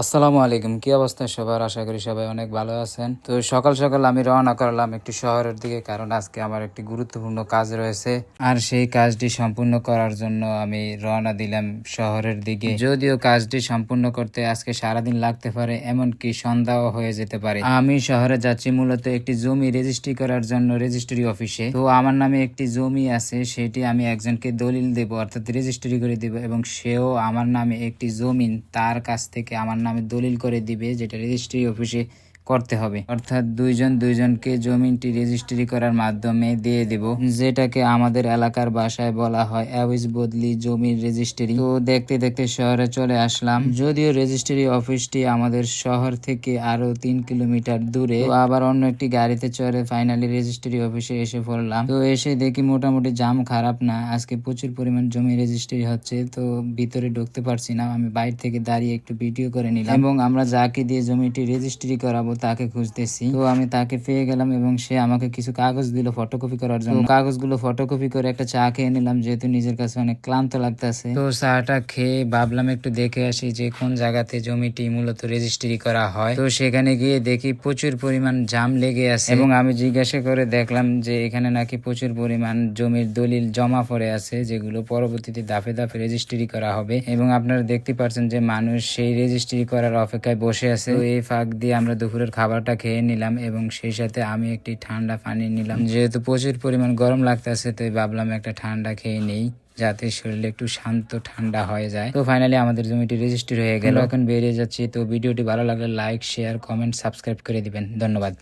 আসসালামু আলাইকুম। কি অবস্থা সবার? আশা করি সবাই অনেক ভালো আছেন। তো সকাল সকাল আমি রওনা করলাম একটু শহরের দিকে, কারণ আজকে আমার একটি গুরুত্বপূর্ণ কাজ রয়েছে। আর সেই কাজটি সম্পূর্ণ করার জন্য আমি রওনা দিলাম শহরের দিকে। যদিও কাজটি সম্পূর্ণ করতে আজকে সারাদিন লাগতে পারে, এমনকি সন্ধ্যাও হয়ে যেতে পারে। আমি শহরে যাচ্ছি মূলত একটি জমি রেজিস্ট্রি করার জন্য, রেজিস্ট্রি অফিসে। তো আমার নামে একটি জমি আছে, সেটি আমি একজনকে দলিল দেব, অর্থাৎ রেজিস্ট্রি করে দিব, এবং সেও আমার নামে একটি জমিন তার কাছ থেকে আমার নামে দলিল করে দিবে, যেটা রেজিস্ট্রি অফিসে করতে হবে। অর্থাৎ দুইজনকে জমিনটি রেজিস্ট্রি করার মাধ্যমে দিয়ে দেব, যেটাকে আমাদের এলাকার ভাষায় বলা হয় অ্যাউইজ বদলি জমির রেজিস্ট্রি। তো দেখতে দেখতে শহরে চলে আসলাম। যদিও রেজিস্ট্রি অফিসটি আমাদের শহর থেকে আরো 3 কিলোমিটার দূরে। তো আবার অন্য একটি গাড়িতে চড়ে ফাইনালি রেজিস্ট্রি অফিসে এসে পড়লাম। তো এসে দেখি মোটামুটি জাম খারাপ না, আজকে প্রচুর পরিমাণ জমি রেজিস্ট্রি হচ্ছে। তো ভিতরে ঢুকতে পারছি না, আমি বাইরে থেকে দাঁড়িয়ে একটু ভিডিও করে নিলাম, এবং আমরা যাকে দিয়ে জমিটি রেজিস্ট্রি করাবো তাকে খুঁজতেছি। তো আমি তাকে পেয়ে গেলাম, এবং সে আমাকে কিছু কাগজ দিল ফটোকপি করার জন্য। কাগজগুলো ফটোকপি করে একটা চা খেয়ে নিলাম, যেহেতু নিজের কাছে অনেক ক্লান্ত লাগতেছে। তো চাটা খেয়ে ভাবলাম একটু দেখে আসি যে কোন জায়গাতে জমিটি মূলত রেজিস্ট্রি করা হয়। তো সেখানে গিয়ে দেখি প্রচুর পরিমাণ জাম লেগে আছে, এবং আমি জিজ্ঞাসা করে দেখলাম যে এখানে নাকি প্রচুর পরিমাণ জমির দলিল জমা পড়ে আছে, যেগুলো পরবর্তীতে ধাপে ধাপে রেজিস্ট্রি করা হবে। এবং আপনারা দেখতে পাচ্ছেন যে মানুষ সেই রেজিস্ট্রি করার অপেক্ষায় বসে আছে। তো এই ফাঁক দিয়ে আমরা দুপুরের খাবারটা খেয়ে নিলাম, এবং সেই সাথে আমি একটি ঠান্ডা পানি নিলাম, যেহেতু প্রচুর পরিমাণ গরম লাগতেছে। তো ভাবলাম একটা ঠান্ডা খেয়ে নেই, যাতে শরীরে একটু শান্ত ঠান্ডা হয়ে যায়। তো ফাইনালি আমাদের জমিটি রেজিস্ট্রি হয়ে গেল, এখন বেরিয়ে যাচ্ছি। তো ভিডিওটি ভালো লাগলে লাইক, শেয়ার, কমেন্ট, সাবস্ক্রাইব করে দিবেন। ধন্যবাদ।